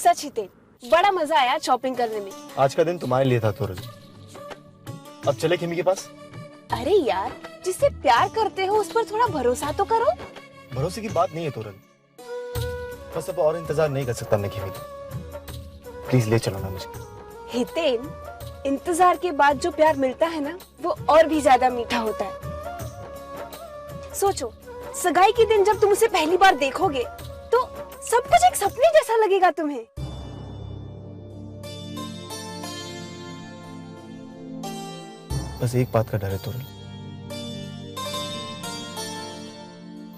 सच ही थे, बड़ा मजा आया शॉपिंग करने में। आज का दिन तुम्हारे लिए था तोरल। अब चले खेमी के पास। अरे यार, जिससे प्यार करते हो उस पर थोड़ा भरोसा तो करो। भरोसे की बात नहीं है तोरल, बस अब और इंतजार नहीं कर सकता मैं खेमी का। प्लीज ले चलो ना मुझे। हितेन, इंतजार के बाद जो प्यार मिलता है ना, वो और भी ज्यादा मीठा होता है। सोचो, सगाई के दिन जब तुम उसे पहली बार देखोगे तो सब कुछ एक सपने जैसा लगेगा तुम्हें। बस एक बात का डर है तोरल,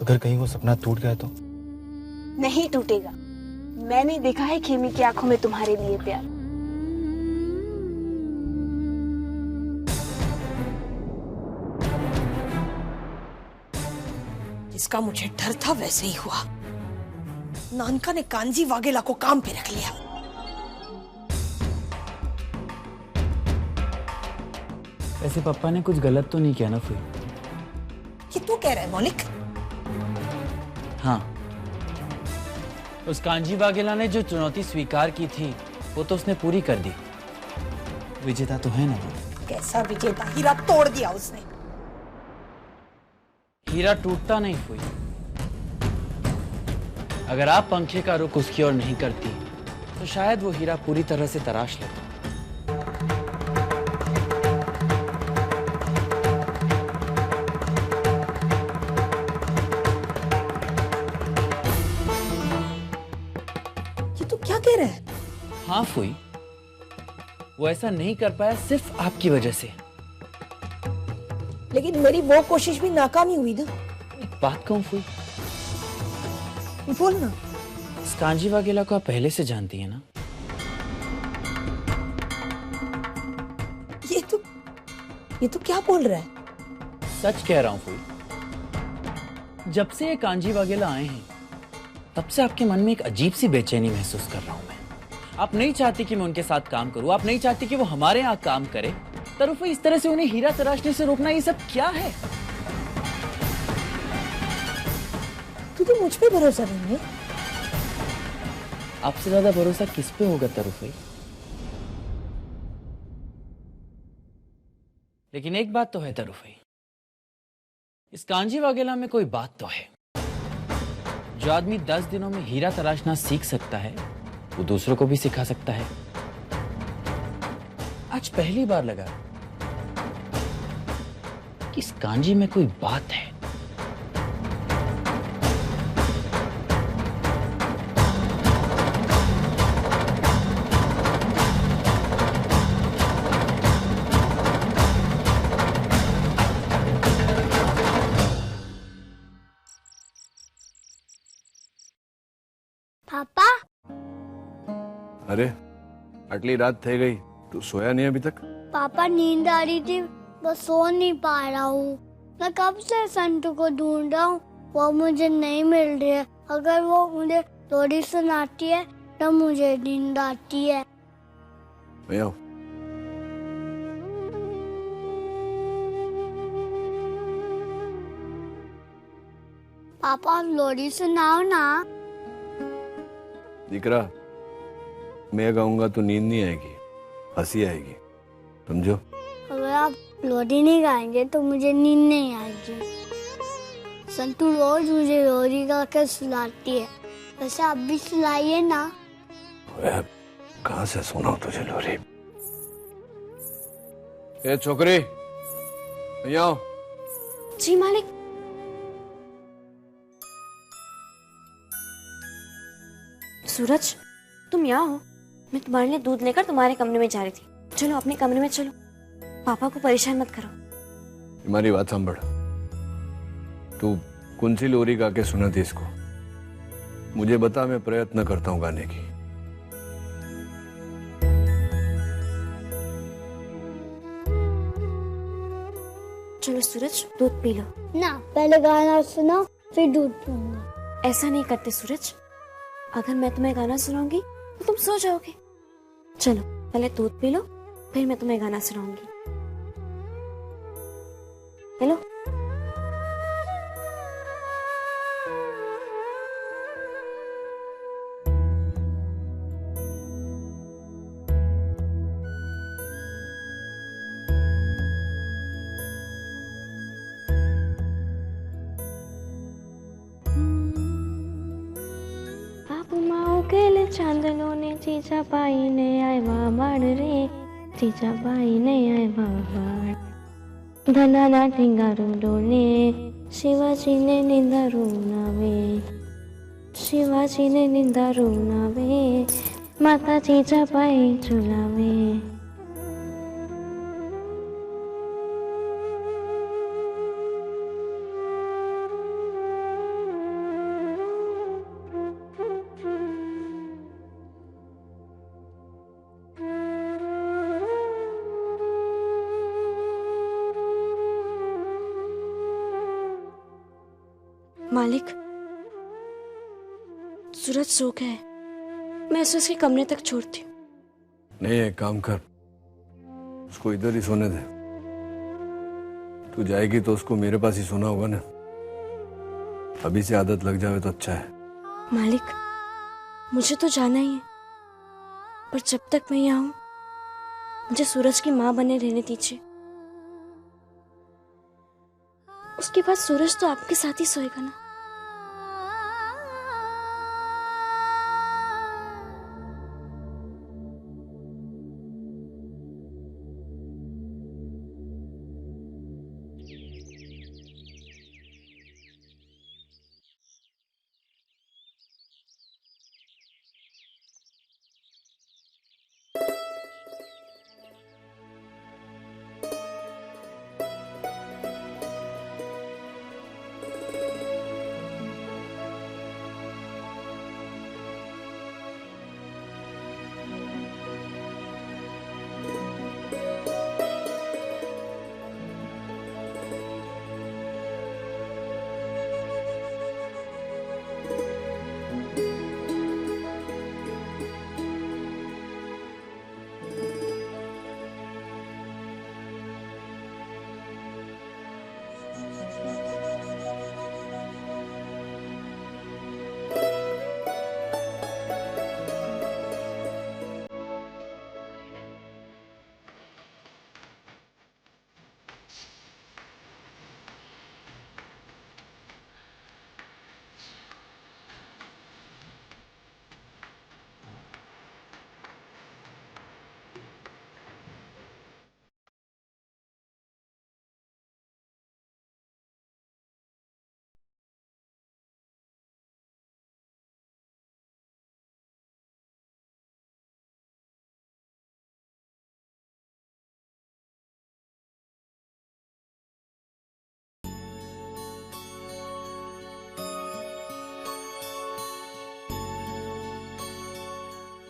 अगर कहीं वो सपना टूट गया तो। नहीं टूटेगा, मैंने देखा है खेमी की आंखों में तुम्हारे लिए प्यार। जिसका मुझे डर था वैसे ही हुआ। नानका ने कांजी वाघेला को काम पे रख लिया। ऐसे पापा ने कुछ गलत तो नहीं किया ना फिर? ये तू कह रहा है मौलिक? हाँ, उस कांजी वाघेला ने जो चुनौती स्वीकार की थी वो तो उसने पूरी कर दी। विजेता तो है ना वो। कैसा विजेता? हीरा तोड़ दिया उसने। हीरा टूटता नहीं हुई। अगर आप पंखे का रुख उसकी ओर नहीं करती तो शायद वो हीरा पूरी तरह से तराश लेता। ये तू क्या कह रहा है? हाँ फुई, वो ऐसा नहीं कर पाया सिर्फ आपकी वजह से। लेकिन मेरी वो कोशिश भी नाकाम ही हुई ना। एक बात कहूं फुई, बोल ना। इस कांजी वाघेला को आप पहले से जानती हैं ना? ये तो क्या बोल रहा है? सच कह रहा हूं फुई, जब से ये कांजी वाघेला आए हैं तब से आपके मन में एक अजीब सी बेचैनी महसूस कर रहा हूं मैं। आप नहीं चाहती कि मैं उनके साथ काम करूं, आप नहीं चाहती कि वो हमारे यहाँ काम करे, तरुफ इस तरह से उन्हें हीरा तराशने से रोकना, ये सब क्या है? तुझे मुझ पे भरोसा नहीं है? आपसे ज्यादा भरोसा किस पे होगा तरुफई? लेकिन एक बात तो है तरुफई, इस कांजी वाघेला में कोई बात तो है। जो आदमी 10 दिनों में हीरा तराशना सीख सकता है वो दूसरों को भी सिखा सकता है। आज पहली बार लगा कि इस कांजी में कोई बात है। पापा, अरे अगली रात થઈ गई, तू सोया नहीं अभी तक? पापा नींद आ रही थी, बस सो नहीं पा रहा हूँ। मैं कब से संतू को ढूंढ रहा हूँ, वो मुझे नहीं मिल रही है। अगर वो मुझे लोरी सुनाती है तो मुझे नींद आती है। मैं आओ। पापा लोरी सुनाओ ना। दिकरा, मैं गाऊंगा तो नींद नहीं आएगी, हंसी आएगी, समझो? अगर आप लोरी नहीं गाएंगे तो मुझे नींद नहीं आएगी। संतू रोज मुझे लोरी गा कर सुलाती है, वैसे आप भी सुलाइए ना। कहाँ से सुनाऊं तुझे लोरी? ए छोकरी, यहाँ आओ। जी मालिक। सूरज, तुम यहाँ हो? मैं तुम्हारे लिए दूध लेकर तुम्हारे कमरे में जा रही थी। चलो अपने कमरे में चलो, पापा को परेशान मत करो। हमारी बात सांभड़, तू कौन सी लोरी गा के सुनाती इसको? मुझे बता, मैं प्रयत्न करता हूँ गाने की। चलो सूरज, दूध पी लो। ना, पहले गाना सुनो फिर दूध पीऊंगा। ऐसा नहीं करते सूरज, अगर मैं तुम्हें गाना सुनाऊंगी तो तुम सो जाओगे। चलो पहले दूध पी लो, फिर मैं तुम्हें गाना सुनाऊंगी। हेलो। ચાંદલો ને જીજાબાઈ ને આવ્યા બાળ રે, જીજાબાઈ ને આવ્યા બાળ. ધનાના ટીંગારું ડોલે, શિવાજીને નિંદારું નાવે, શિવાજીને નિંદારું નાવે, માતા જીજાબાઈ ઝુલાવે. मालिक, सूरज सो गया है, मैं उसे उसके कमरे तक छोड़ती हूँ. नहीं, एक काम कर, उसको इधर ही सोने दे. तू जाएगी तो उसको मेरे पास ही सोना होगा ना. अभी से आदत लग जाए तो अच्छा है. मालिक, मुझे तो जाना ही है, पर जब तक मैं यहाँ हूँ मुझे सूरज की माँ बने रहने दीजिए. उसके बाद सूरज तो आपके साथ ही सोएगा ना.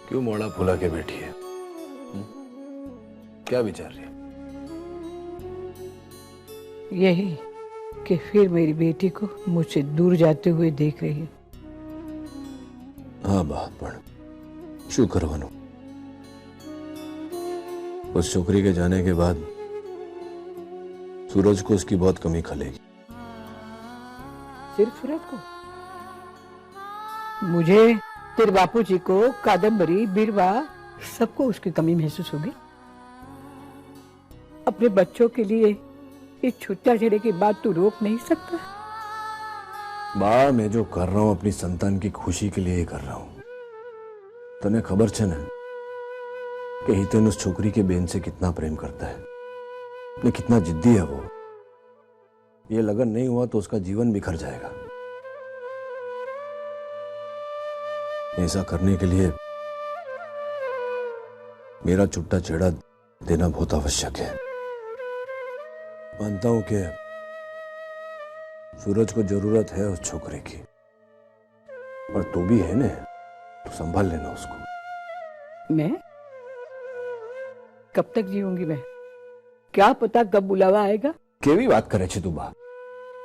क्यों मोड़ा फुला के बैठी है? क्या विचार रही है? यही कि फिर मेरी बेटी को मुझसे दूर जाते हुए देख रही है. हाँ बा, पण શું કરવાનું? उस छोकरी के जाने के बाद सूरज को उसकी बहुत कमी खलेगी. सिर्फ सूरज को? मुझे, तेरे बापूजी को, कादम्बरी, बीरबा, सबको उसकी कमी महसूस होगी. अपने बच्चों के लिए इस छुट्टा छेड़े की बात तू रोक नहीं सकता. बा, मैं जो कर रहा हूं अपनी संतान की खुशी के लिए ही कर रहा हूं. तने खबर छे ना कि हितेन उस छोकरी के बेन से कितना प्रेम करता है, ने कितना जिद्दी है वो. ये लगन नहीं हुआ तो उसका जीवन बिखर जाएगा. ऐसा करने के लिए मेरा छुट्टा छेड़ा देना बहुत आवश्यक है. मानता हूं कि सूरज को जरूरत है उस छोकरी की, पर तू भी है ना, तो संभाल लेना उसको. मैं कब तक जीऊंगी? मैं क्या पता कब बुलावा आएगा. केवी बात करे छे तू बा?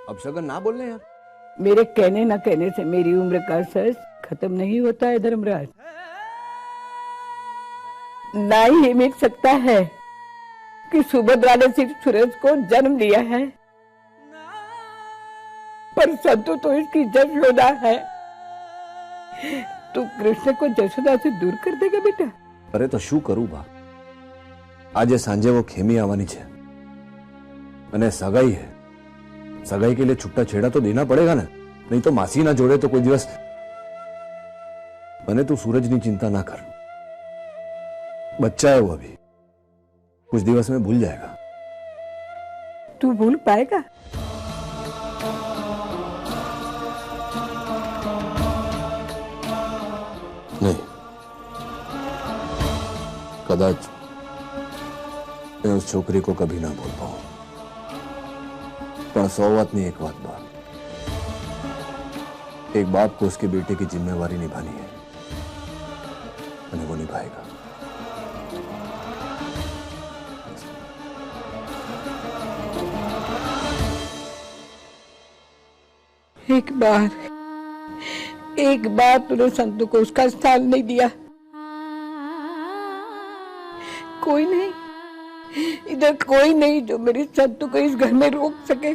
अब सगन ना बोलने यार. मेरे कहने ना कहने से मेरी उम्र का सच खत्म नहीं होता है धर्मराज. ना ही मिल सकता है कि सुभद्रा ने सिर्फ सूरज को जन्म दिया है, पर संतु तो इसकी जशोदा है. तू कृष्ण को जशोदा से दूर कर देगा बेटा? अरे तो शू करूं बा? आज सांजे वो खेमी आवानी छे अने सगाई है. सगाई के लिए छुट्टा छेड़ा तो देना पड़ेगा ना, नहीं तो मासी ना जोड़े तो कोई दिवस. मैंने तू सूरज की चिंता ना कर, बच्चा है वो, अभी कुछ दिवस में भूल जाएगा। तू भूल पाएगा? नहीं, कदाच मैं उस छोकरी को कभी ना भूल पाऊं, पर 100 बात नहीं, एक बात बात, एक बाप को उसके बेटे की जिम्मेवारी निभानी है, मैंने वो निभाएगा। एक बार तूने संतू को उसका स्थान नहीं दिया। कोई नहीं, इधर कोई नहीं जो मेरी संतू को इस घर में रोक सके।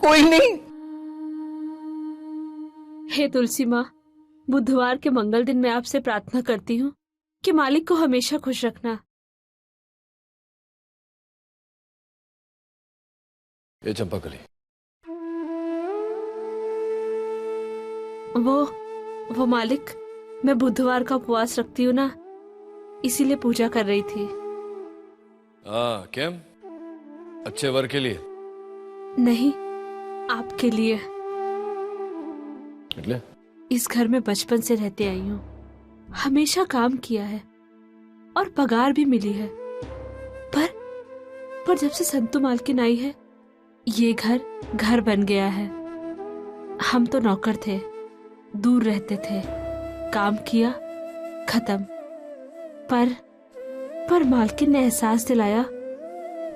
कोई नहीं। हे तुलसी माँ, बुधवार के मंगल दिन मैं आपसे प्रार्थना करती हूँ कि मालिक को हमेशा खुश रखना। ये चंपाकली, वो मालिक, मैं बुधवार का उपवास रखती हूँ ना, इसीलिए पूजा कर रही थी। केम? अच्छे वर के लिए? नहीं, आपके लिए। એટલે? इस घर में बचपन से रहते आई हूँ, हमेशा काम किया है और पगार भी मिली है, पर जब से संतू मालकिन आई है, ये घर बन गया है। हम तो नौकर थे, दूर रहते थे, काम किया, खत्म। पर मालकिन ने एहसास दिलाया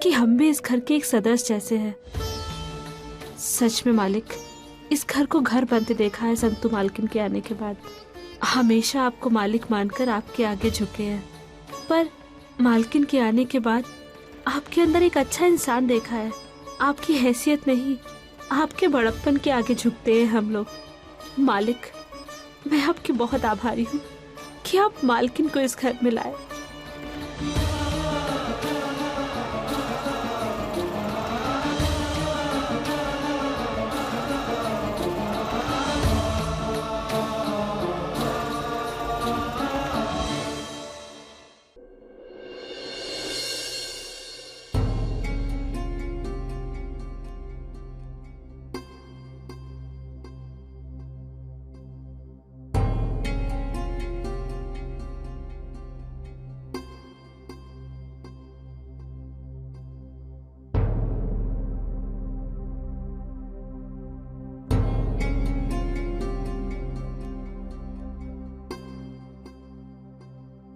कि हम भी इस घर के एक सदस्य जैसे हैं। सच में मालिक, इस घर को घर बनते देखा है संतू मालकिन के आने के बाद। हमेशा आपको मालिक मानकर आपके आगे झुके हैं, पर मालकिन के आने के बाद आपके अंदर एक अच्छा इंसान देखा है। आपकी हैसियत नहीं, आपके बड़प्पन के आगे झुकते हैं हम लोग। मालिक, मैं आपकी बहुत आभारी हूँ कि आप मालकिन को इस घर में लाए।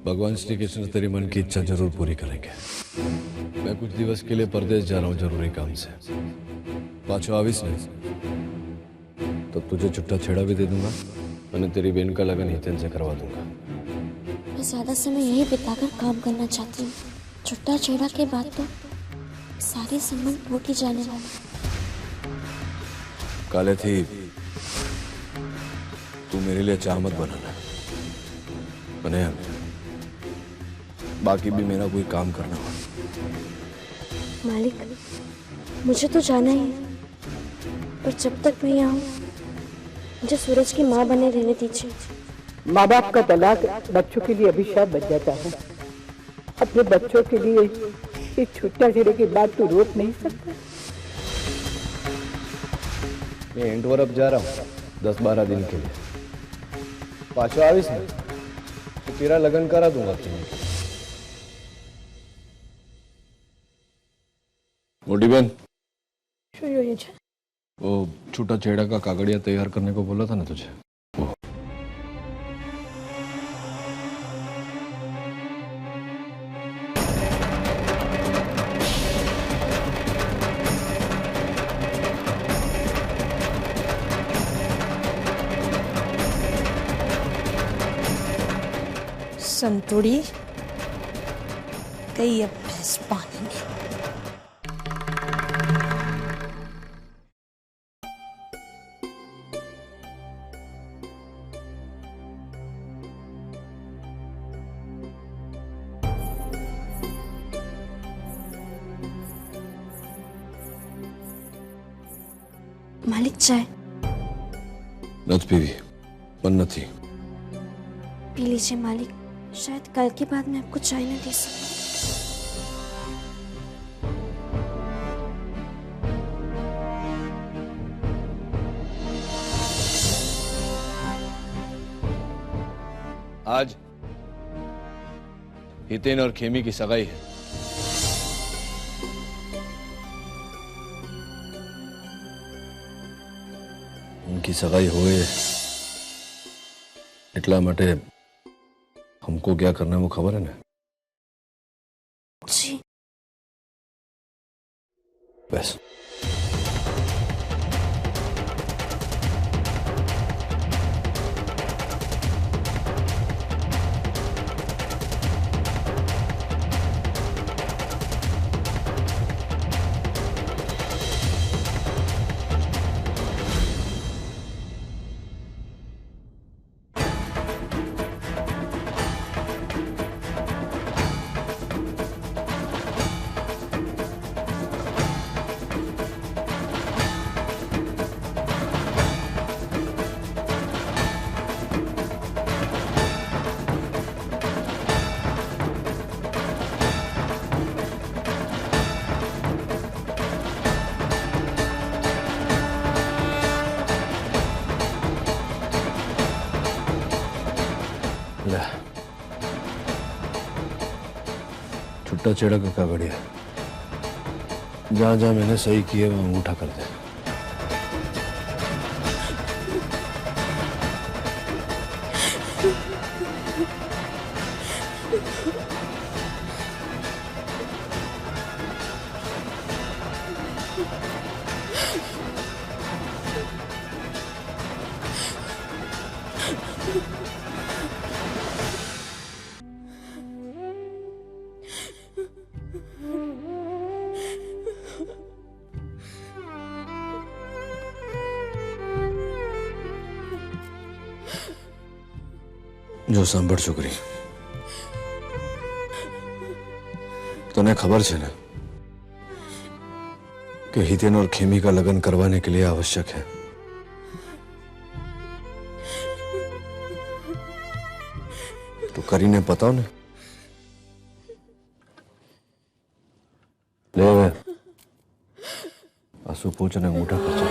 भगवान श्री कृष्ण तेरी मन की इच्छा जरूर पूरी करेंगे। मैं कुछ दिवस के लिए परदेश जा रहा हूँ जरूरी काम से। पाछो आविस नहीं तो तुझे छुट्टा छेड़ा भी दे दूंगा, मैंने तेरी बहन का लगन हितेन से करवा दूंगा। मैं ज्यादा समय यही बिताकर काम करना चाहती हूँ। छुट्टा छेड़ा के बाद तो सारे संबंध टूट ही जाने वाले। काले थी, तू मेरे लिए चाह मत बनाना, मैंने बाकी भी मेरा कोई काम करना हो। मालिक, मुझे तो जाना ही है, पर जब तक मैं यहाँ हूँ मुझे सूरज की माँ बने रहने दीजिए। माँ बाप का तलाक बच्चों के लिए अभिशाप बन जाता है। अपने बच्चों के लिए एक छुट्टा छेड़े की बात तू रोक नहीं सकता। मैं एंटवर अब जा रहा हूँ 10-12 दिन के लिए। पाछो आविस नहीं तो तेरा लगन करा दूंगा तुम्हें। मोटी बहन, वो छूटा छेड़ा का कागड़िया तैयार करने को बोला था ना तुझे, वो। संतुड़ी गई अब भैंस पानी में। मालिक, चाय। नथ पीवी, मन थी। पी लीजिए मालिक, शायद कल के बाद मैं आपको चाय न दे सकूं। आज हितेन और खेमी की सगाई है। उनकी सगाई होए એટલા માટે हमको क्या करना है वो खबर है ना? जी। बस छुट्टा चेड़ा का क्या बढ़िया, जहां जहां मैंने सही किए वहां अंगूठा कर दे। जो सांभळ छोकरी, तने खबर छे ने कि हितेन और खेमी का लगन करवाने के लिए आवश्यक है तो करीने बताओ ने। ले वे आंसू पोंछने अंगूठा खर्चा।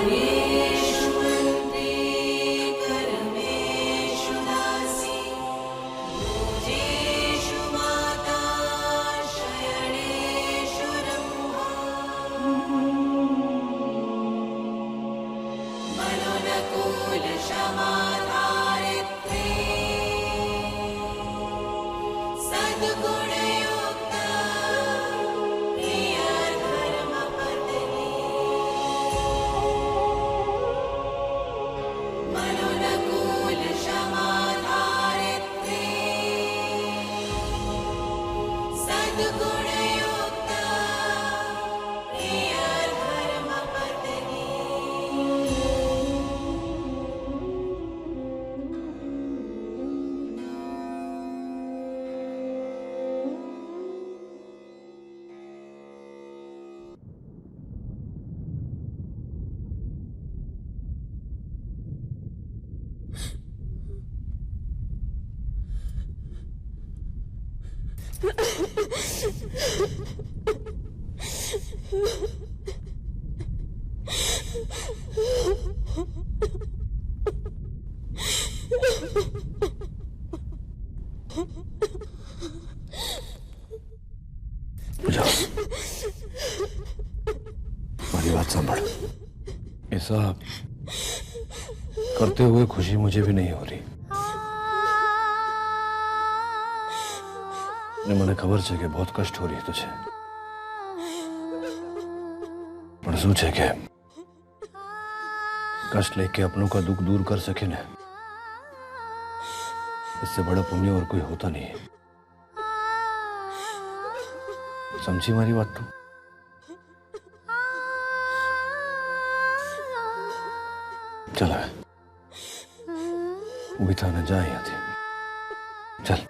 मेरी बात सांभळ, ऐसा करते हुए खुशी मुझे भी नहीं हो रही। મને ખબર છે કે बहुत कष्ट हो रही है तुझे, पर શું છે કે कष्ट लेके अपनों का दुख दूर कर सके ना, इससे बड़ा पुण्य और कोई होता नहीं है। समझी मारी बात तो? चल उभी थाने जा यहाँ थी, चल।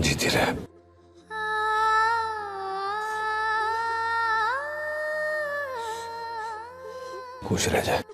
जीती रहे। खुश रह जाए।